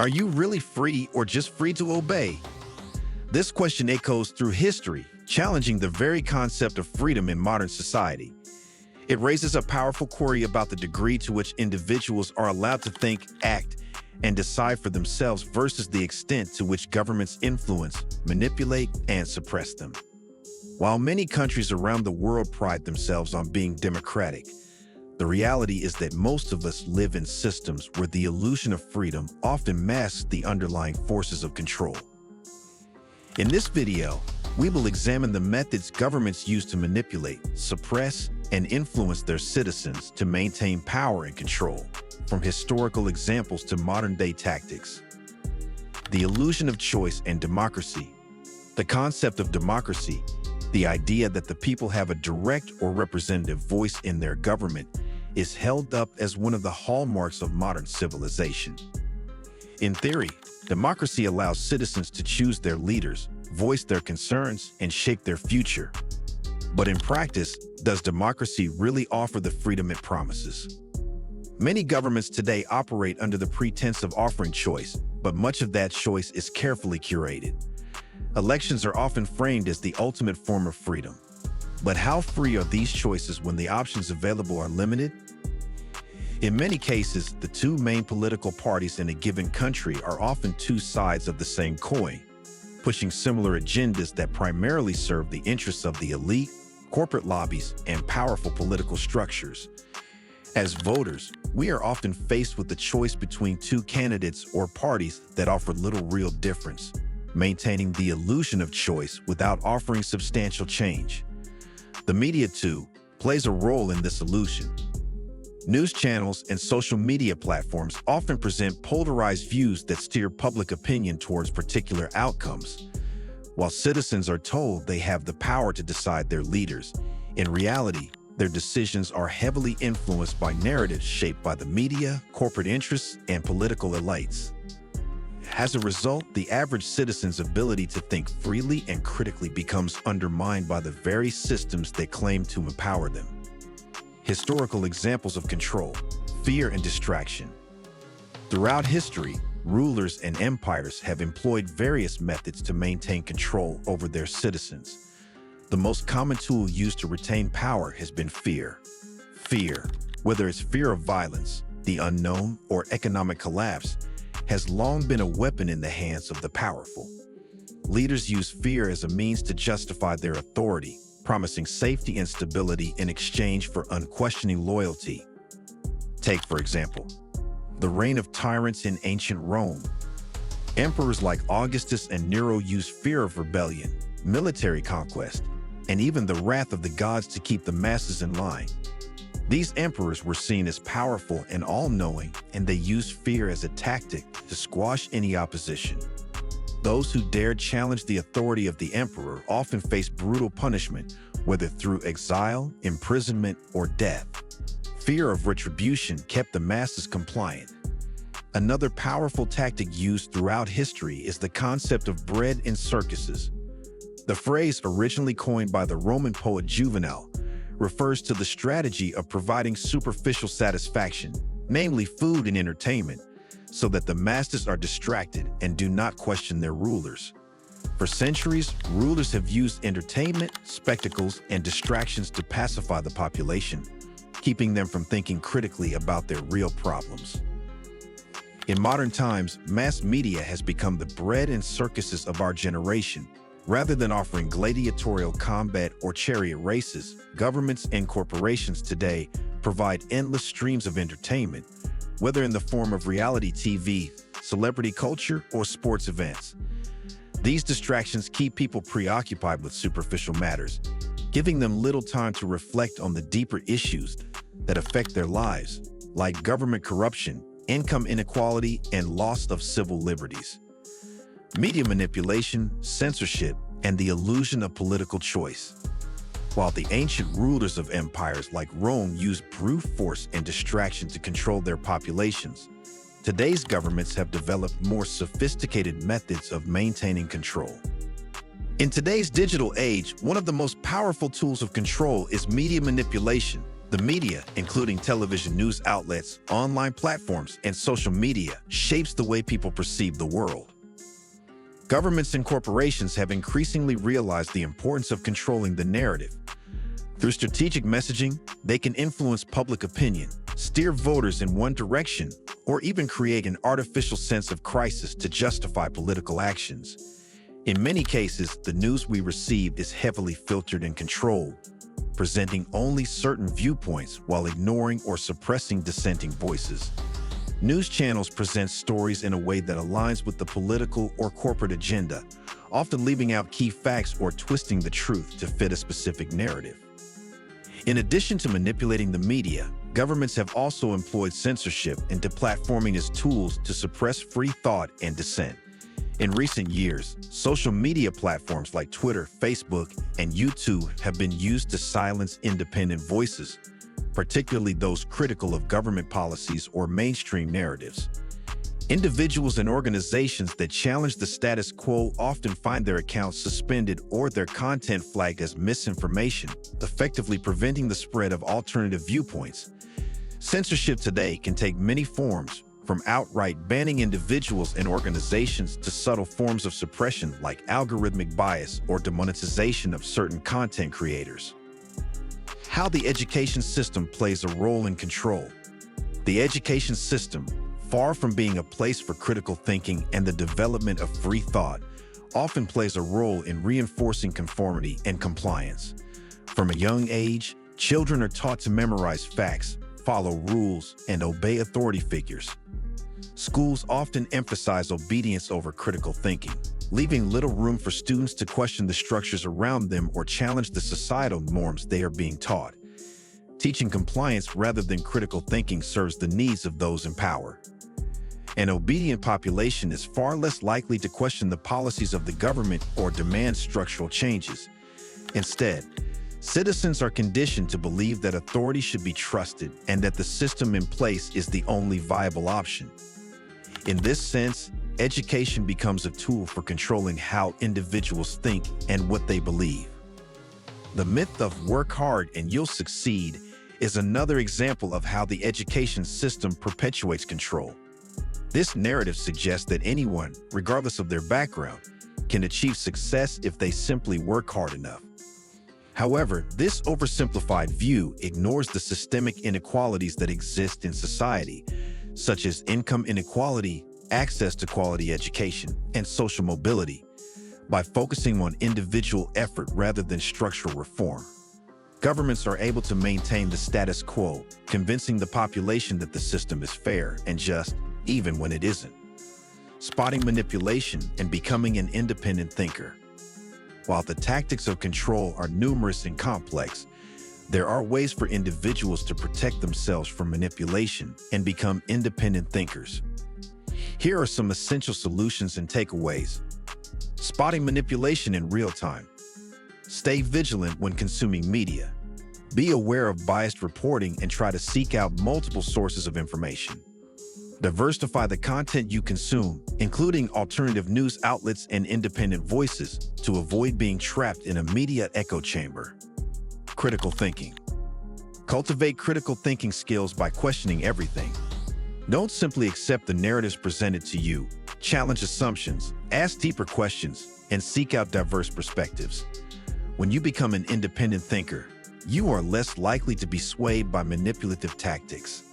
Are you really free or just free to obey? This question echoes through history, challenging the very concept of freedom in modern society. It raises a powerful query about the degree to which individuals are allowed to think, act, and decide for themselves versus the extent to which governments influence, manipulate, and suppress them. While many countries around the world pride themselves on being democratic, the reality is that most of us live in systems where the illusion of freedom often masks the underlying forces of control. In this video, we will examine the methods governments use to manipulate, suppress, and influence their citizens to maintain power and control, from historical examples to modern-day tactics. The illusion of choice and democracy. The concept of democracy, the idea that the people have a direct or representative voice in their government, is held up as one of the hallmarks of modern civilization. In theory, democracy allows citizens to choose their leaders, voice their concerns, and shape their future. But in practice, does democracy really offer the freedom it promises? Many governments today operate under the pretense of offering choice, but much of that choice is carefully curated. Elections are often framed as the ultimate form of freedom. But how free are these choices when the options available are limited? In many cases, the two main political parties in a given country are often two sides of the same coin, pushing similar agendas that primarily serve the interests of the elite, corporate lobbies, and powerful political structures. As voters, we are often faced with the choice between two candidates or parties that offer little real difference, maintaining the illusion of choice without offering substantial change. The media, too, plays a role in this illusion. News channels and social media platforms often present polarized views that steer public opinion towards particular outcomes. While citizens are told they have the power to decide their leaders, in reality, their decisions are heavily influenced by narratives shaped by the media, corporate interests, and political elites. As a result, the average citizen's ability to think freely and critically becomes undermined by the very systems that claim to empower them. Historical examples of control, fear, and distraction. Throughout history, rulers and empires have employed various methods to maintain control over their citizens. The most common tool used to retain power has been fear. Fear, whether it's fear of violence, the unknown, or economic collapse, has long been a weapon in the hands of the powerful. Leaders use fear as a means to justify their authority, promising safety and stability in exchange for unquestioning loyalty. Take, for example, the reign of tyrants in ancient Rome. Emperors like Augustus and Nero used fear of rebellion, military conquest, and even the wrath of the gods to keep the masses in line. These emperors were seen as powerful and all-knowing, and they used fear as a tactic to squash any opposition. Those who dared challenge the authority of the emperor often faced brutal punishment, whether through exile, imprisonment, or death. Fear of retribution kept the masses compliant. Another powerful tactic used throughout history is the concept of bread in circuses. The phrase, originally coined by the Roman poet Juvenal, refers to the strategy of providing superficial satisfaction, namely food and entertainment, so that the masses are distracted and do not question their rulers. For centuries, rulers have used entertainment, spectacles, and distractions to pacify the population, keeping them from thinking critically about their real problems. In modern times, mass media has become the bread and circuses of our generation. Rather than offering gladiatorial combat or chariot races, governments and corporations today provide endless streams of entertainment, whether in the form of reality TV, celebrity culture, or sports events. These distractions keep people preoccupied with superficial matters, giving them little time to reflect on the deeper issues that affect their lives, like government corruption, income inequality, and loss of civil liberties. Media manipulation, censorship, and the illusion of political choice. While the ancient rulers of empires like Rome used brute force and distraction to control their populations, today's governments have developed more sophisticated methods of maintaining control. In today's digital age, one of the most powerful tools of control is media manipulation, The media, including television news outlets, online platforms, and social media, shapes the way people perceive the world. Governments and corporations have increasingly realized the importance of controlling the narrative. Through strategic messaging, they can influence public opinion, steer voters in one direction, or even create an artificial sense of crisis to justify political actions. In many cases, the news we receive is heavily filtered and controlled, presenting only certain viewpoints while ignoring or suppressing dissenting voices. News channels present stories in a way that aligns with the political or corporate agenda, often leaving out key facts or twisting the truth to fit a specific narrative. In addition to manipulating the media, governments have also employed censorship and deplatforming as tools to suppress free thought and dissent. In recent years, social media platforms like Twitter, Facebook, and YouTube have been used to silence independent voices, particularly those critical of government policies or mainstream narratives. Individuals and organizations that challenge the status quo often find their accounts suspended or their content flagged as misinformation, effectively preventing the spread of alternative viewpoints. Censorship today can take many forms, from outright banning individuals and organizations to subtle forms of suppression like algorithmic bias or demonetization of certain content creators. How the education system plays a role in control. The education system, far from being a place for critical thinking and the development of free thought, often plays a role in reinforcing conformity and compliance. From a young age, children are taught to memorize facts, follow rules, and obey authority figures. Schools often emphasize obedience over critical thinking, leaving little room for students to question the structures around them or challenge the societal norms they are being taught. Teaching compliance rather than critical thinking serves the needs of those in power. An obedient population is far less likely to question the policies of the government or demand structural changes. Instead, citizens are conditioned to believe that authority should be trusted and that the system in place is the only viable option. In this sense, education becomes a tool for controlling how individuals think and what they believe. The myth of work hard and you'll succeed is another example of how the education system perpetuates control. This narrative suggests that anyone, regardless of their background, can achieve success if they simply work hard enough. However, this oversimplified view ignores the systemic inequalities that exist in society, such as income inequality, access to quality education, and social mobility. By focusing on individual effort rather than structural reform, governments are able to maintain the status quo, convincing the population that the system is fair and just, even when it isn't. Spotting manipulation and becoming an independent thinker. While the tactics of control are numerous and complex, there are ways for individuals to protect themselves from manipulation and become independent thinkers. Here are some essential solutions and takeaways. Spotting manipulation in real time. Stay vigilant when consuming media. Be aware of biased reporting and try to seek out multiple sources of information. Diversify the content you consume, including alternative news outlets and independent voices, to avoid being trapped in a media echo chamber. Critical thinking. Cultivate critical thinking skills by questioning everything. Don't simply accept the narratives presented to you. Challenge assumptions, ask deeper questions, and seek out diverse perspectives. When you become an independent thinker, you are less likely to be swayed by manipulative tactics.